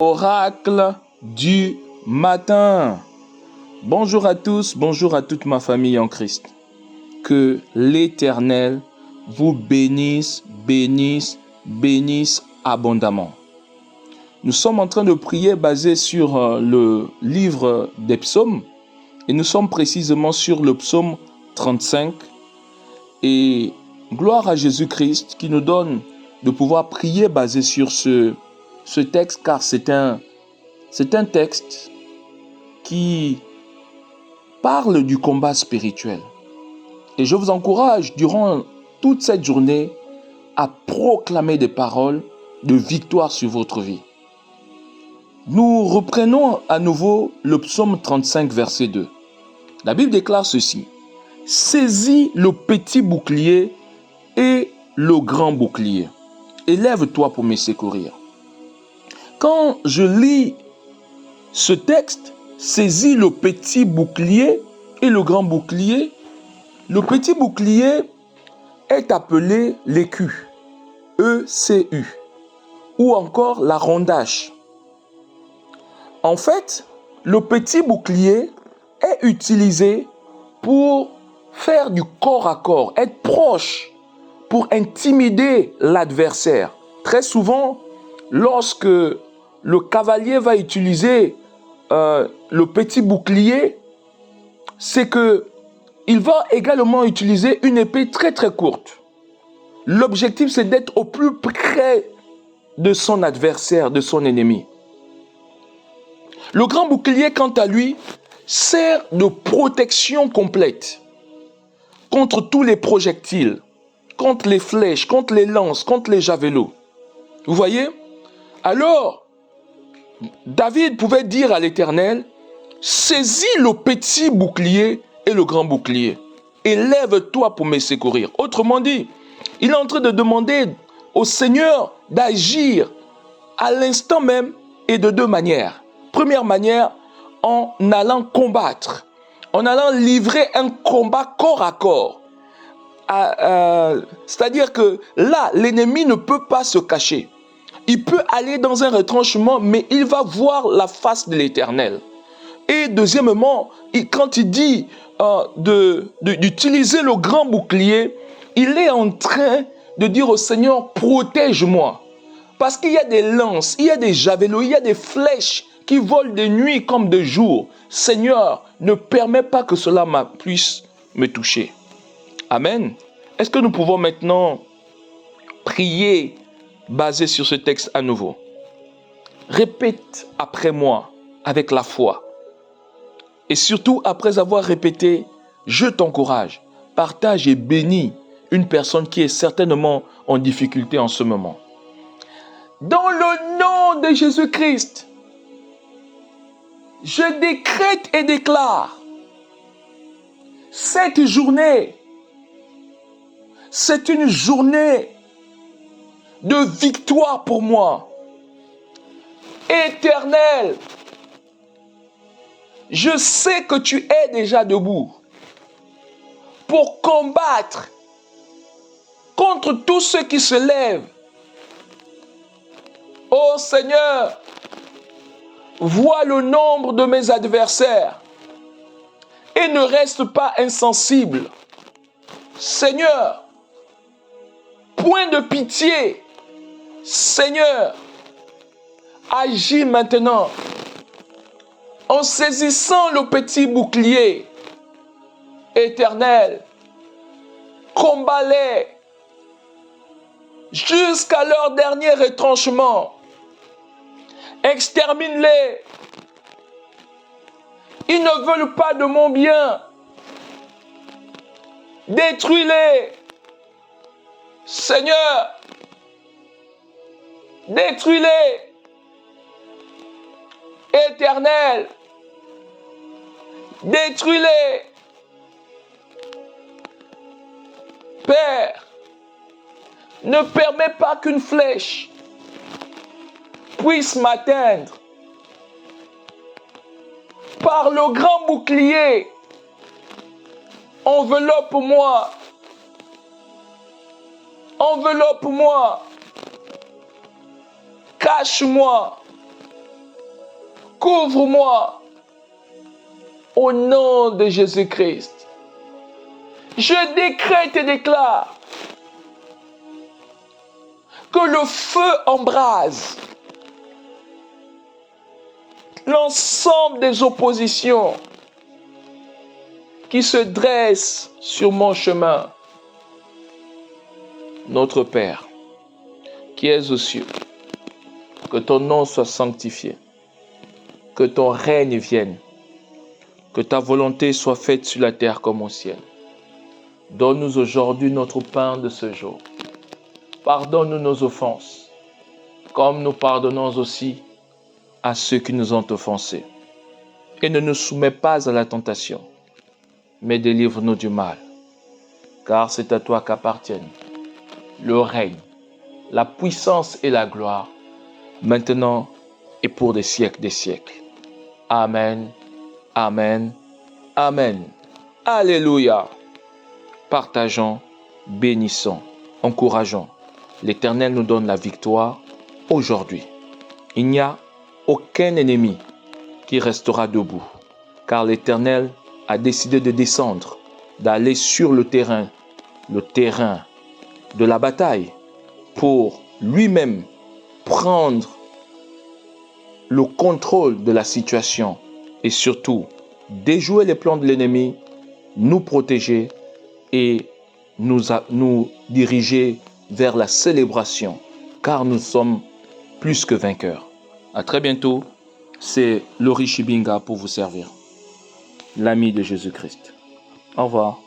Oracle du matin. Bonjour à tous, bonjour à toute ma famille en Christ. Que l'Éternel vous bénisse, bénisse, bénisse abondamment. Nous sommes en train de prier basé sur le livre des psaumes et nous sommes précisément sur le psaume 35 et gloire à Jésus-Christ qui nous donne de pouvoir prier basé sur ce texte car c'est un texte qui parle du combat spirituel. Et je vous encourage durant toute cette journée à proclamer des paroles de victoire sur votre vie. Nous reprenons à nouveau le psaume 35, verset 2. La Bible déclare ceci. « Saisis le petit bouclier et le grand bouclier. Élève-toi pour me secourir. » Quand je lis ce texte, saisis le petit bouclier et le grand bouclier. Le petit bouclier est appelé l'écu, E-C-U, ou encore la rondache. En fait, le petit bouclier est utilisé pour faire du corps à corps, être proche, pour intimider l'adversaire. Très souvent, lorsque le cavalier va utiliser le petit bouclier, c'est que il va également utiliser une épée très très courte. L'objectif, c'est d'être au plus près de son adversaire, de son ennemi. Le grand bouclier, quant à lui, sert de protection complète contre tous les projectiles, contre les flèches, contre les lances, contre les javelots. Vous voyez? Alors, David pouvait dire à l'Éternel, saisis le petit bouclier et le grand bouclier. Élève-toi pour me secourir. Autrement dit, il est en train de demander au Seigneur d'agir à l'instant même et de deux manières. Première manière, en allant combattre, en allant livrer un combat corps à corps. C'est-à-dire que là, l'ennemi ne peut pas se cacher. Il peut aller dans un retranchement, mais il va voir la face de l'Éternel. Et deuxièmement, quand il dit d'utiliser le grand bouclier, il est en train de dire au Seigneur, protège-moi. Parce qu'il y a des lances, il y a des javelots, il y a des flèches qui volent de nuit comme de jour. Seigneur, ne permets pas que cela puisse me toucher. Amen. Est-ce que nous pouvons maintenant prier basé sur ce texte à nouveau? Répète après moi avec la foi. Et surtout, après avoir répété, je t'encourage, partage et bénis une personne qui est certainement en difficulté en ce moment. Dans le nom de Jésus-Christ, je décrète et déclare cette journée, c'est une journée de victoire pour moi. Éternel, je sais que tu es déjà debout pour combattre contre tous ceux qui se lèvent. Ô Seigneur, vois le nombre de mes adversaires et ne reste pas insensible. Seigneur, point de pitié. Seigneur, agis maintenant en saisissant le petit bouclier. Éternel, combat-les jusqu'à leur dernier retranchement. Extermine-les. Ils ne veulent pas de mon bien. Détruis-les. Seigneur, détruis-les. Éternel, détruis-les. Père, ne permets pas qu'une flèche puisse m'atteindre. Par le grand bouclier, enveloppe-moi. Enveloppe-moi. Cache-moi. Couvre-moi au nom de Jésus-Christ. Je décrète et déclare que le feu embrase l'ensemble des oppositions qui se dressent sur mon chemin. Notre Père, qui es aux cieux, que ton nom soit sanctifié, que ton règne vienne, que ta volonté soit faite sur la terre comme au ciel. Donne-nous aujourd'hui notre pain de ce jour. Pardonne-nous nos offenses, comme nous pardonnons aussi à ceux qui nous ont offensés. Et ne nous soumets pas à la tentation, mais délivre-nous du mal. Car c'est à toi qu'appartiennent le règne, la puissance et la gloire, maintenant et pour des siècles des siècles. Amen, amen, amen. Alléluia. Partageons, bénissons, encourageons. L'Éternel nous donne la victoire aujourd'hui. Il n'y a aucun ennemi qui restera debout, car l'Éternel a décidé de descendre, d'aller sur le terrain de la bataille, pour lui-même prendre le contrôle de la situation et surtout déjouer les plans de l'ennemi, nous protéger et nous diriger vers la célébration, car nous sommes plus que vainqueurs. À très bientôt, c'est Lori Shibinga pour vous servir, l'ami de Jésus-Christ. Au revoir.